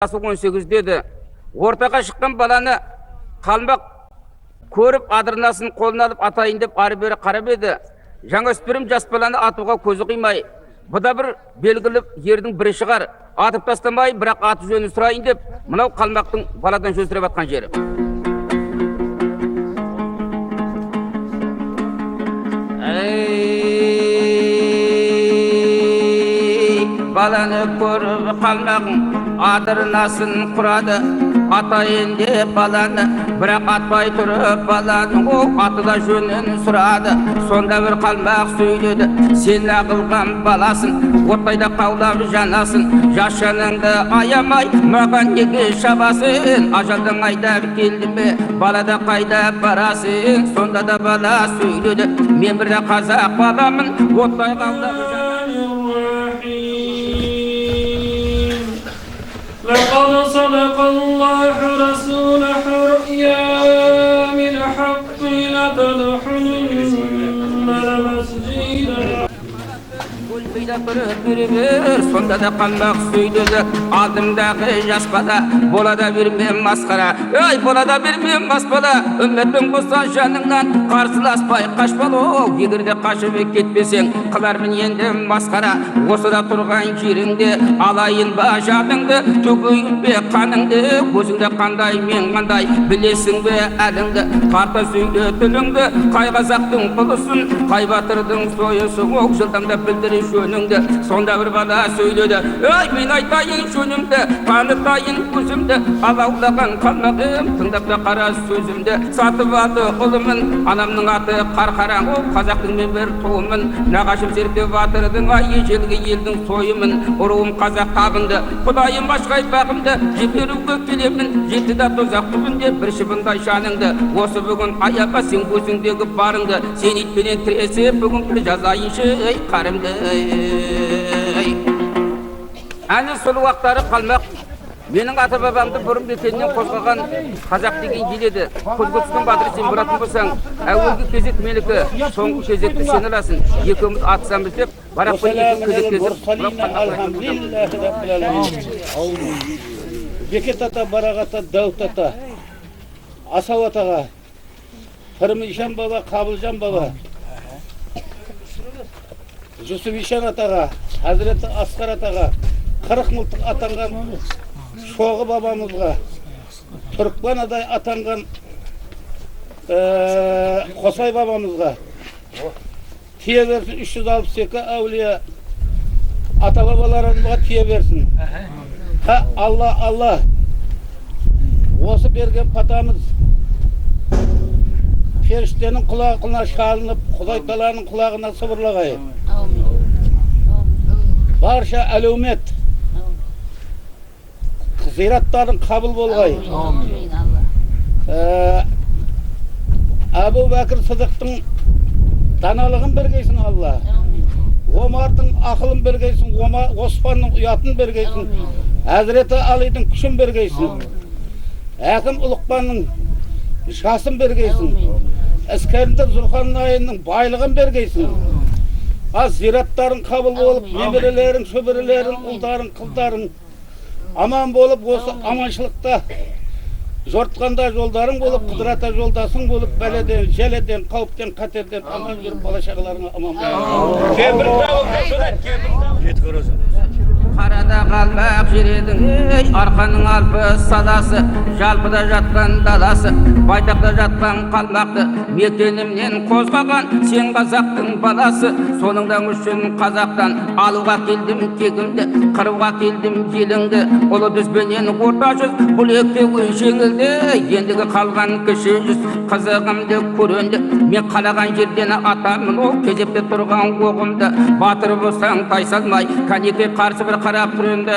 18 деді. Ортаға шыққан баланы қалмақ көріп адырнасын қолына алып атайын деп ары-бері қарап еді. Жаңаспірім жас баланы атуға көзі қимай, бұда бір белгілі ердің бірі шығар, атып тастамай, бірақ аты жөнін сұрайын деп, мынау қалмақтың баладан сөздіріп атқан жері. Баланы көріп қалмағың адырнасын құрады, атайын деп баланы, бірақ атпай тұрып баланың аты да жөнін сұрады. Сонда бір қалмақ сөйледі: сен ағылған баласын, отайда қаулап жанасын, жас жаныңды аямай маған неге шабасың? Ажалдан айдап келдің бе, балада қайда барасың? Сонда да бала сөйледі: мен бір қазақ баламын, оттай қаулап لقد صدق الله رسوله رؤيا من حق لتدخلن المسجد сонда да қалмақ сөйледі: алдымдағы жас бала, болада бермем масқара. Ей, болада бермем мас бала, үмітің болса жаныңнан қарсыласпай қашпалы. Егер де қашып кетпесең, қылармын енді масқара. Осыда тұрған жеріңде алайын ба жадыңды, төгейін бе қаныңды? Өзіңді қандай, мен қандай, білесің бе әліңді? Қарта сөйле тіліңді, қай қазақтың құлысын, қай батырдың сойысын, оқ жылдамда білдірі жөніңді. Сонда бір бала сөйледі: ей, мен айтайын жөнімді, танытайын көзімді, алаулаған қалмағым, тыңдап та қара сөзімді. Сатып алды ұлымын, анамның аты Қарқараң, ол қазақтың мен бір туымын. Нағашым Серпе батырдың ежелгі елдің сойымын. Ұруым қазақ табынды, құдайым ашқай бағымды, жіберуге келемін, жетті да тозақ түбінде бір шыбындай жаныңды. Осы бүгін аяба сен көзіңдегі барыңды, сен итпенен тіресе бүгін бір жазайыншы ей қарымды. Әне сол уақыттары қалмақ менің ата бабамды бұрын бекеннен қозғаған қазақ деген ел еді. Көзге түскен батыр сен бұратын болсаң, әуелгі кезек менікі, соңғы кезекті сен аласың. Екеуміз атысамыз деп, барақ қой екі кезек Бекет ата, Барақ ата, Дәуіт ата, Асау атаға, Пірмишан баба, Қабылжан баба, Жүсіп Ишан атаға, Хазіреті Асқар атаға, 40 мылтық атанған Шоғы бабамызға, Түрікпан адай атанған Қосай бабамызға тие берсін. 362 әулие ата бабаларымызға тие берсін. Алла, осы берген патамыз періштенің құлағына шалынып, Құдай таланың құлағына сыбырлағай. Барша әлеумет зираттарын қабыл болғай. Әбу Бәкір Сыдықтың даналығын бергейсін Алла. Омардың ақылын бергейсін, Оспанның ұятын бергейсін, Әзіреті Алидың күшін бергейсін, Әкім Ұлықпанның жасын бергейсін, Әскерінде Зұлханайының байлығын бергейсін. Az zirаттарын қабыл болып, немерелерің, шөберелерің, ұлдарың, қылдарың аман болып, осы аманшылықта жортқанда жолдарың болып, қыдырата жолдасың болып, бәледен, желеден, қауіптен, қатерден аман жүріп, бала-шағаларыңа аман болып. Қарада қалмақ жер едің, арқаның алпы саласы, жалпыда жатқан даласы, байтақта жатқан қалмақты, мекенімнен қозғаған сен қазақтың баласы. Соныңдан үшін қазақтан алуға келдім тегімді, қыруға келдім еліңді. Ұлы дүзбенен орта жүз, бұл екте өй жеңілді, ендігі қалған кіші жүз, қызығымды көрінді. Мен қалаған жерден атамын, ол кезепте тұрған оғымды. Батыр болсаң тайсалмай, кәнеке қарсы бір қарап тұрынды.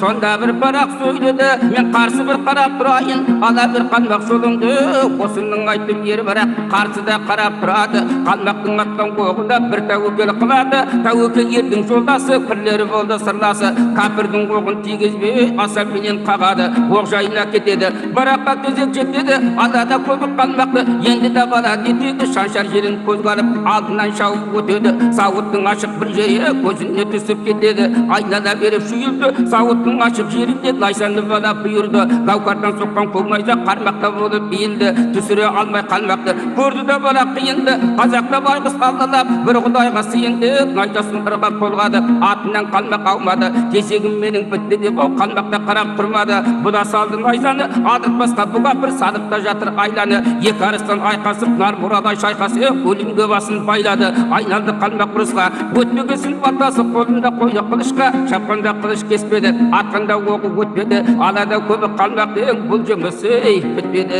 Сонда бір барақ сөйледі: мен қарсы бір қарап тұрайын, ала бір қалмақ жолыңды. Осының айтып ер барақ қарсыда қарап тұрады. Қалмақтың атқан оғында бір тәуекел қылады. Тәуекел ердің жолдасы, пірлері болды сырласы. Кәпірдің оғын тигізбей асапенен қағады, оқ жайына кетеді. Бараққа кезек жетеді, алада көбік қалмақты, енді де бала детеді. Шаншар жерін көзге алып, алдынан шауып өтеді. Сауыттың ашық бір жері көзіне түсіп кетеді. Айнала беріп шүйілді, сауыттың ашық жерінде лайсанды бала бұйырды. Гауһардан соққан көк найза қармақта болып иілді, түсіре алмай қалмақты көрді де бала қиынды. Қазақта байғұс алдалап бір құдайға сыйынды, найзасын ырғап толғады, атынан қалмақ аумады. Кесегім менің бітті деп ол қалмақта қарап тұрмады. Бұда салды найзаны адыртпасқа бұға бір садықта жатыр айланы. Екі арыстан айқасып нар бурадай шайқасы өлімге басын байлады. Айналды қалмақ ұрысқа, өтпегесін батасы қолында қойды қылышқа. Шапқанда қылыш кеспеді, атқанда оғы өтпеді. Алада көбі қалмақтың бұл жұмысы бітпеді.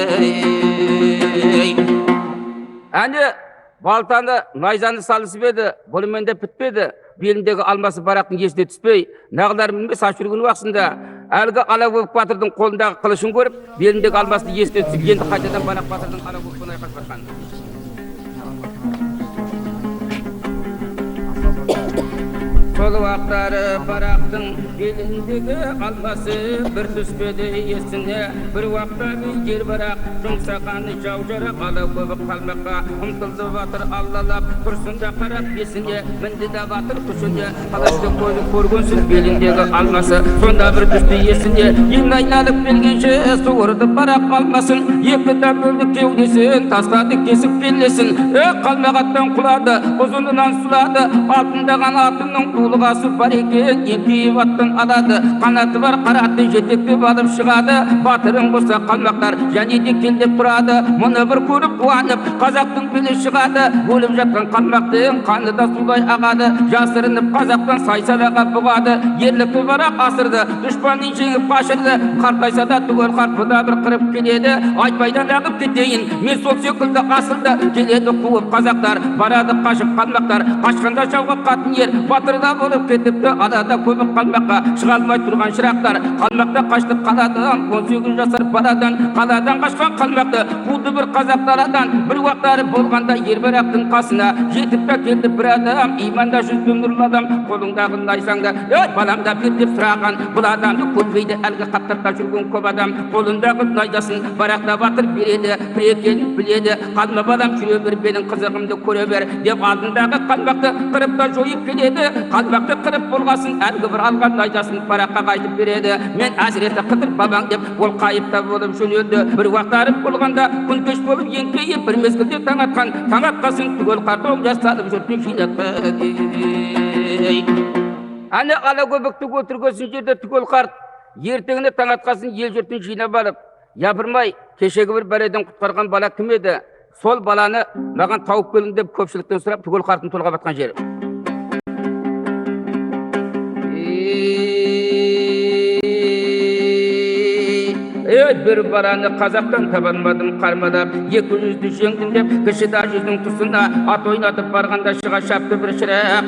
Әне балтаны найзаны салысып еді, бұнымен де бітпеді. Беліндегі алмасы барақтың есіне түспей, нағылар мінбе саш жүрген уақытында әлгі Алакөбек батырдың қолындағы қылышын көріп, беліндегі алмасты есіне түсіп, енді қайтадан Барақ батырдың Алакөбекпен айқасып жатқан. Сол уақыттары Барақтың беліндегі алмасы бір түспеді есіне. Бір уақытта жер Барақ жұмсағаны жау жарақ, Алакөбек қалмаққа ұмтылды батыр аллалап. Тұрсында қарап бесіне, мінді де батыр күшіне. Қалашты көзі көргенсін беліндегі алмасы, сонда бір түсті есіне. Ең айналып келгенше суырды Барақ алмасын, екі де бөлді кеудесін, тастады кесіп келесін. Қалмақ аттан құлады, ұзынынан сұлады, алтындаған атының ұлғасы бар екен, еңкейіп аттан алады. Қанаты бар қаратты жетектеп алып шығады. Батырың болса қалмақтар және де келдеп тұрады. Мұны бір көріп қуанып қазақтың белі шығады. Өліп жатқан қалмақтың қаны да судай ағады. Жасырынып қазақтан сайсалаға бұғады. Ерлікті Барақ асырды, дұшпанын жеңіп қашырды. Қартайса да түгел қарпыда бір қырып келеді. Айтпайдан ағып кетейін, мен сол секілді асылды. Келеді қуып қазақтар, барады қашып қалмақтар. Қашқанда жауға қатын ер, батырда болып кетіпті. Алада көбік қалмаққа шыға алмай тұрған шырақтар. Қалмақта қашты қаладан, 18 жасар баладан. Қаладан қашқан қалмақты қуды бір қазақтарадан. Bir уақыттары болғанда ер Барақтың қасына жетіп те келді бір адам, иманда жүзген нұрлы адам. Қолыңдағы найзаңды баламда бер деп сұраған. Бұл адамды көрмейді әлгі қаптарда жүрген көп адам. Қолындағы найзасын Барақта батыр береді, бір екенін біледі. Қалма балам жүре бер, менің қызығымды көре бер деп алдындағы қалмақты қырып та жойып келеді. Қалмақты қырып болғасын әлгі бір алған найзасын Бараққа қайтып береді. Мен әзіреті қыдыр бабаң деп ол қайыпта болып жөнелді. Bir уақыттары болғанда күн кеш болып еңкейіп, бір мезгілде таң атқан, таң атқасын түгел қартоң жасалып жұртын жинатпа. Әне Алакөбекті өлтіргесін жерде түгел қарт, ертеңіне таң атқасын ел жұртын жинап алып, япырмай, кешегі бір бәледен құтқарған бала кім еді? Сол баланы маған тауып келін деп көпшіліктен сұрап түгел қартын толғап атқан жері. Bir balаны қазақтан табанмадым қармалап, 200-ді жеңдім деп кіші да жүздің тұсына ат ойнатып барғанда шыға шапты бір шырақ.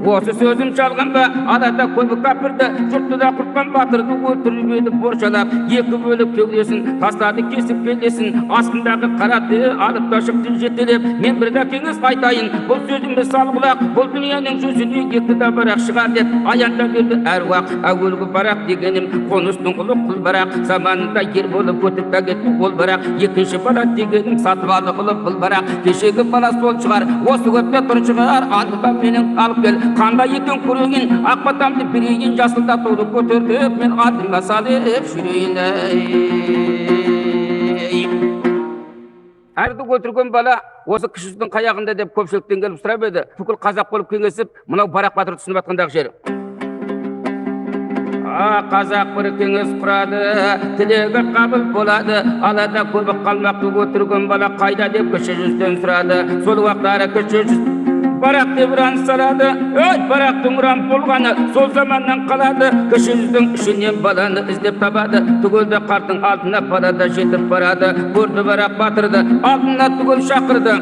Осы сөзім жалған ба? Алада көбік кәпірді, жұртты да құртқан батырды өлтіріп еді боршалап. Екі бөліп кеудесін, тастады кесіп келесін, астындағы қаратты алып та шықты жетелеп. Мен бір дәкеңіз айтайын, бұл сөзімді салғылақ, бұл дүниенің жүзіне екі да Барақ шығар деп аянда берді әруақ. Әуелгі Барақ дегенім қоныстың ұлы құл Барақ, заманында ер болып өтіп та кетті ол Барақ. Екінші Барақ дегенім сатып алды ұлы бұл Барақ. Кешегі бала сол шығар, осы көпте тұр шығар, алдыға менің алып кел. Қандай екен көреген, ақ батамды берейін, жасылда толы көтердіп, мен алдыма салып жүрейін. Әрді өлтірген бала осы кішісінің қаяғында деп көпшіліктен келіп сұрап еді. Түкіл қазақ болып кеңесіп, мынау Барақ батыр түсініп атқандағы жері. Қазақ бір кеңес құрады, тілегі қабыл болады. Алада көбік қалмақты өлтірген бала қайда деп кіші жүзден сұрады. Сол уақыттары кіші жүз Барақ деп ұран салады, Барақтың ұран болғаны сол заманнан қалады. Кіші жүздің ішінен баланы іздеп табады, түгелді қартың алдына балада жетіп барады. Көрді Барақ батырды, алдына түгел шақырды.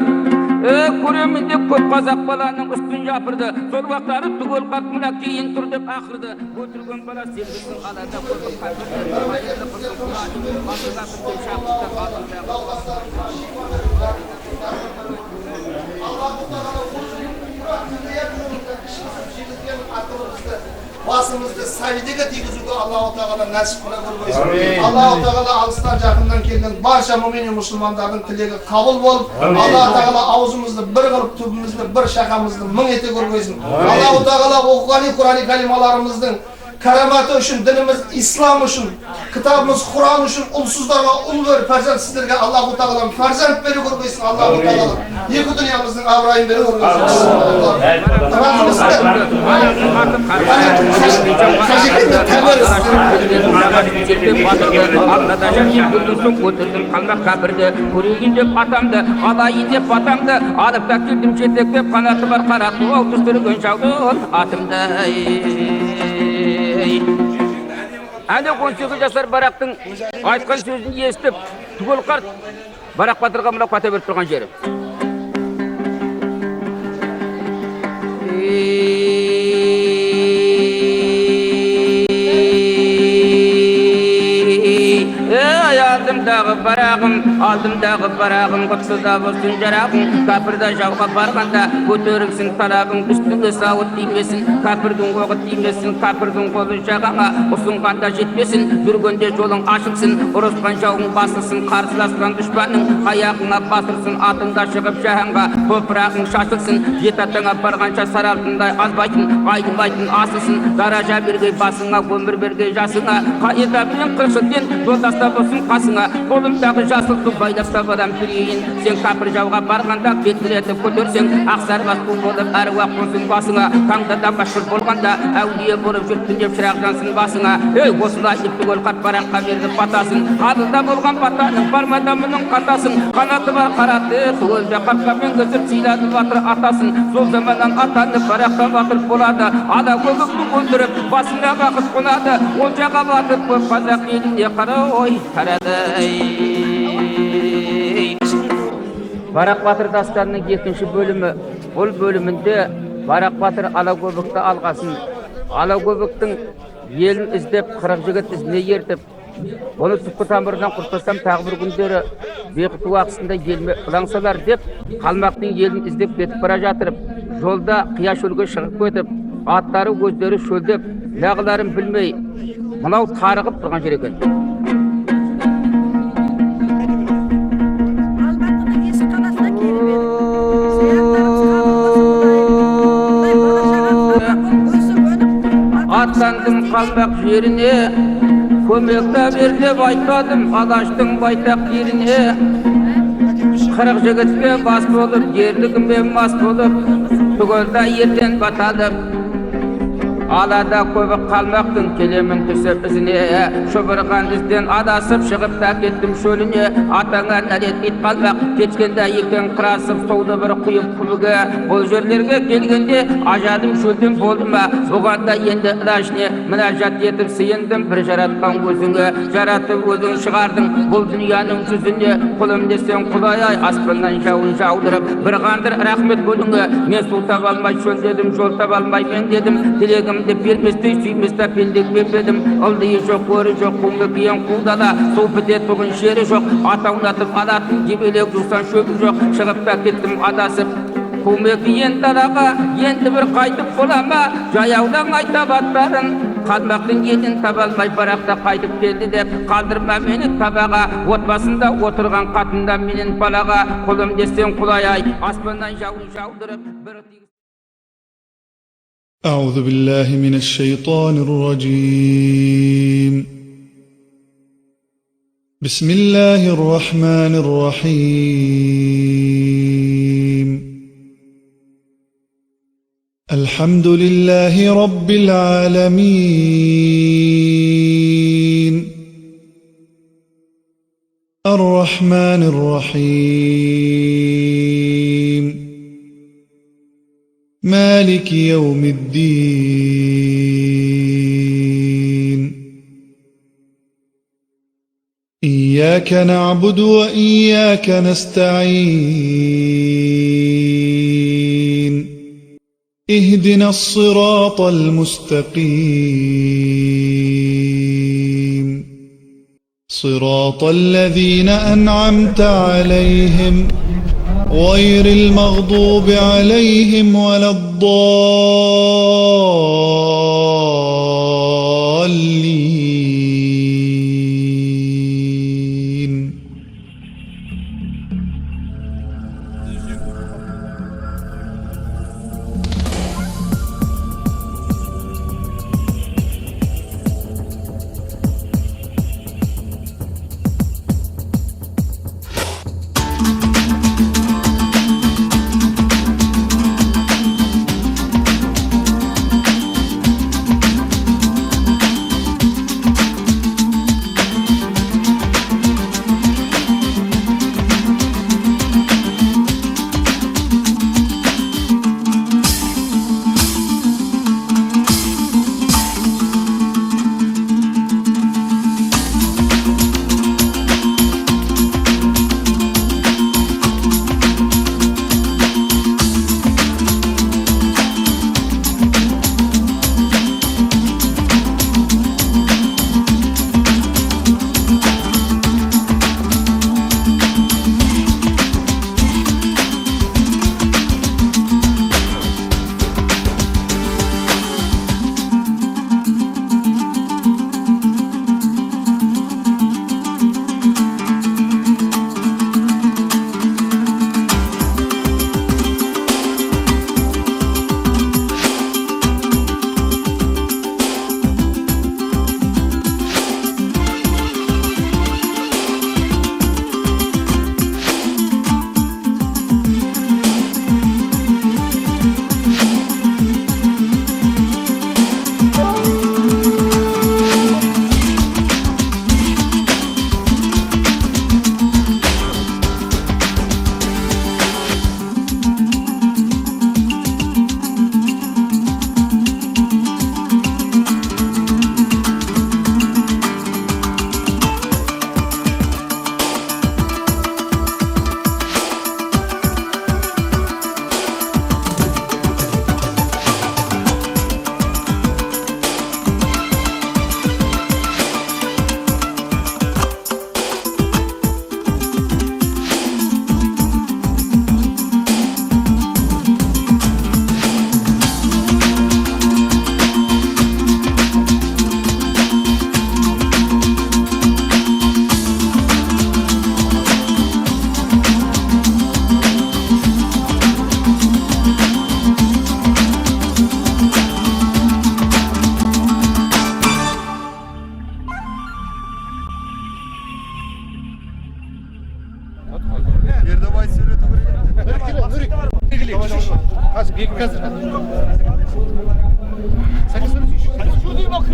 Көремін деп көп қазақ баланың үстін жапырды. Сол уақыттары түгел қарт мұна кейін тұр деп ақырды. Өлтірген бала сергісін алада көріп қайтырды. Майырды қыздың құлады, басылдатып деп шақырды алдындағы. basımızda sajdege tiygizүүгө Allahu Teala nasip kıla koysun. Allahu Teala alıstan jakından kelgen barcha mümin musulmandardын tilegi kabul bolup, Allahu Teala ağzımızda bir kılıp tübümüzde bir şakamızda mıň ete koysun. Allahu Teala okuğani Kur'an-ı kalimalarımızın karamatı üçün, dinimiz İslam üçün, kitabımız Kur'an üçün ulsuzlarga ul ver, farzand sizlerge Allahu Teala farzand beri koysun. Allahu Teala iki dünyamızın avrayın beri koysun. Kalmak kabirde, kuruyun dep atamdı, alayın dep atamdı, alıp da kildim çeteklep, kanatı var kanatlı, otuztürgün çaldın atımda. Әне 18 жасар барақтың айтқан сөзін естіп, түгел қарт барақ батырға мынау қата беріп тұрған жері. Алдымдағы барағым, құтсызда болсын жарағым, кәпірді жауға барғанда көтерілсін талабың, үстіңгі сауыт тимесін, кәпірдің оғы тимесін, кәпірдің қолы жағаңа ұсынғанда жетпесін, жүргенде жолың ашықсын, ұрысқан жауың басылсын, қарсыласқан дұшпаның аяғыңа басырсын, атыңда шығып жаһанға топырағың шашылсын, жет атаңа барғанша саралтындай азбайтын, айнымайтын асылсын, даража бергей басыңа, өмір бергей жасыңа, қайда мен қыршылден жолдаста болсын қасыңа, қолымдағы жасыл ту байлап табадам тірейін, сен кәпір жауға барғанда беттіретіп көтерсең, ақсар бас бұл болып әруақ болсын басыңа, таңдада машһүр болғанда әулие болып жүрттін деп шырақ жансың басыңа. Ей, осылай деп түгел қарт бараққа берді батасын, адылда болған батаның бармада мұның қатасын, қанаты бар қараты түгелде қартқа мен көзір сыйлады батыр атасын, сол заманнан атанып бараққа батыр болады, ада көбікті көндіріп басына бақыт қонады, ол жаға батыр көп қазақ елінде қара ой қарады. Барақ батыр дастанының екінші бөлімі, бұл бөлімінде Барақ батыр Алакөбікті алғасын, Алакөбіктің елін іздеп, 40 жігіт ізіне ертіп, оны түпкі тамырынан құртпасам тағы бір күндері бекіту уақытында елме қылаңсалар деп, қалмақтың елін іздеп кетіп бара жатырып, жолда қия шөлге шығып кетіп, аттары көздері шөлдеп, нағыларын білмей, мынау тарығып тұрған жер екен. Аттандым қалмақ жеріне, көмекті бер деп айтпадым, алаштың байтақ жеріне. 40 жігітке бас болып, ерлігімен мас болып, түгелді ертен баталып, алада көбік қалмақтың келемін түсіп ізіне, шұбырған ізден адасып шығып та кеттім шөліне, атаңа нәлет ит қалмақ, кеткенде екен қырасып соуды бір құйып күбіге, бұл жерлерге келгенде ажадым шөлден болды ма, бұғанда енді ілашне, мінәжат етіп сыйындым бір жаратқан өзіңе, жаратып өзің шығардың бұл дүнияның жүзіне, құлым десең құдай-ай, аспаннан жауын жаудырып, бір қандыр рахмет бөліңе, мен су таба алмай шөл дедім, жол таба алмай мен дедім, тілегім деп берместей сүйместі пендек бермедім, ылдиы жоқ, көрі жоқ, құмы киен құлдала, су бітет бүгін жері жоқ, атаунатып алатын жебелек жусан шөбі жоқ, шығып та кеттім адасып. Құмы киен далаға енді бір қайтып болама, жаяудан айтап аттарын, қалмақтың елін таба алмай барақта қайтып келді деп, қалдырма мені табаға, отбасында отырған қатында менен балаға, құлым десең құлай-ай, аспаннан жауын жаудырып, бір أعوذ بالله من الشيطان الرجيم بسم الله الرحمن الرحيم الحمد لله رب العالمين الرحمن الرحيم مالك يوم الدين إياك نعبد وإياك نستعين اهدنا الصراط المستقيم صراط الذين أنعمت عليهم غير المغضوب عليهم ولا الضالين الضالين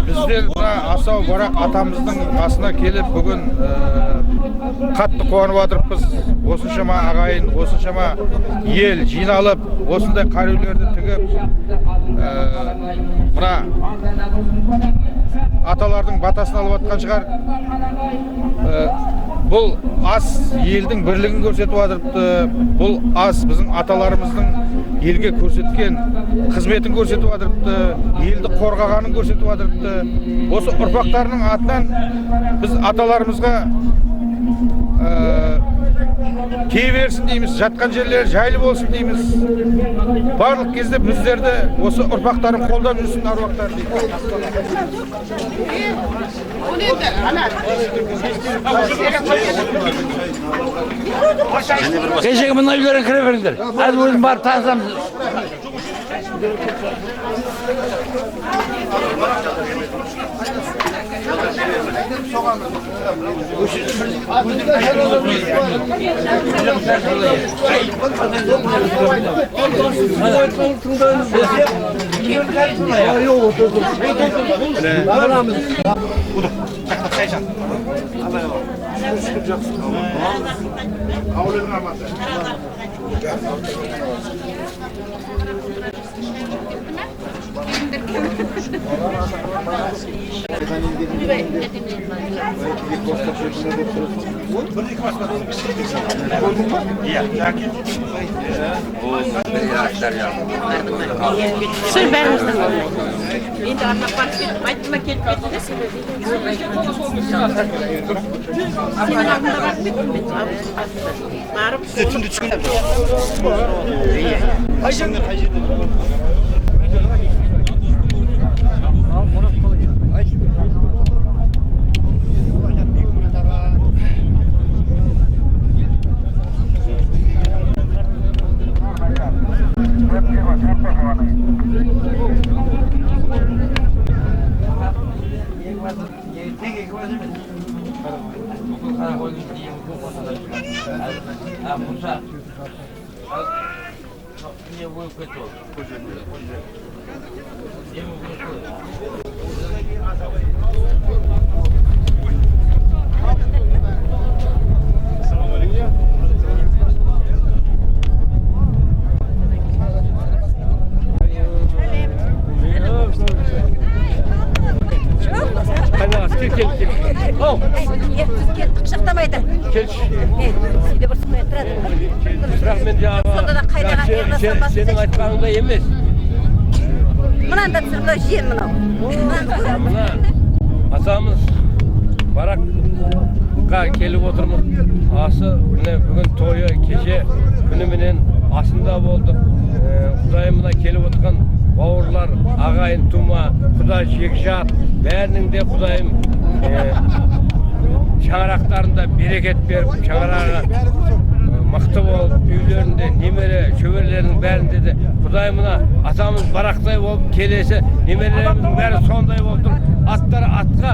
Біздер Асау Барақ атамыздың басына келіп бүгін қатты қуанып отырмыз. Осыншама ағайын, осыншама ел жиналып, осындай қарулерді тігіп, мына аталардың батасын алып жатқан шығар. Бұл ас елдің бірлігін көрсетіп отырыпты. Бұл ас біздің аталарымыздың елге көрсеткен қызметін көрсетіп отырыпты. Елді қорғағанын көрсетіп отырыпты. Осы ұрпақтарының атынан біз аталарымызға кей берсін дейміз, жатқан жерлер жайлы болсын дейміз. Барлық кезде біздерді осы ұрпақтарын қолдап жүрсін аруақтар дейміз. Кешегі мына үйлерге кіре беріңдер. Аз өзім барып танысамыз. Sır berimizden. Endi anlaqman aytma kelip ketdi sebebi. Senin aklına bak bitmedi. Barıp size tündü çıkın. Ayşen Шықтамайды. Сүйде бір сұқпай тұрады. Бірақ мен Сонда да қайдаған ернасынан басын сенің айтқаныңдай емес. Мынанда түсірді жер мынау. Мына атамыз бараққа келіп отырмыз. Асы міне бүгін тойы кеше күніменен асында болдық. Құдайымына келіп отырған бауырлар, ағайын тума, құда жекжат, бәрінің де құдайым шаңырақтарында берекет беріп, шаңырағы мықты болып, үйлерінде немере, шөберелерінің бәрінде де құдайымына атамыз барақтай болып, келесі немерелеріміздің бәрі сондай болып тұр. Аттары атқа,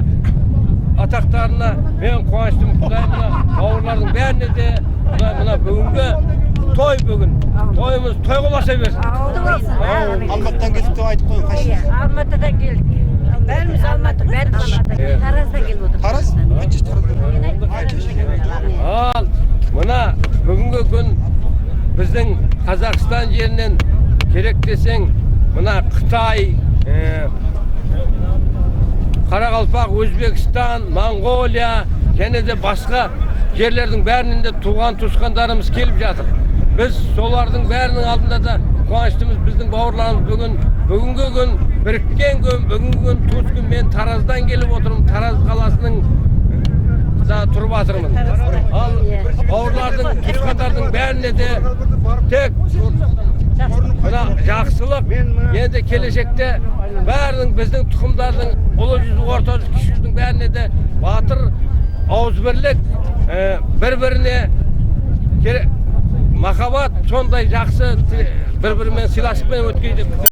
атақтарына мен қуаныштымын. Құдайымына бауырлардың бәріне де құдайымына бүгінгі той бүгін. Тойымыз той боласа берсін. Алматыдан келдік деп айтып қойын қайсыңыз? Алматыдан келдік. Бәріміз Алматы, бәріміз Алматы. Тараздан келіп отырмыз. Тараз? Ал, мына бүгінгі күн біздің Қазақстан жерінен керек десең, мына Қытай, Қарақалпақ, Өзбекстан, Монғолия және де басқа жерлердің бәрінен де туған туысқандарымыз келіп жатыр. Біз солардың бәрінің алдында да қуаныштымыз. Біздің бауырларымыз бүгінгі күн біріккен күн, бүгінгі күн туыс күн. Мен Тараздан келіп отырмын. Тараз қаласының да тұрып жатырмын. Ал бауырлардың, туысқандардың бәріне де тек мына жақсылық, енді келешекте бәрінің біздің тұқымдардың ұлы жүзі, орта жүзі, кіші жүздің бәріне де батыр, ауызбірлік, бір-біріне махаббат сондай жақсы бір-бірімен сыйластықпен өткейді.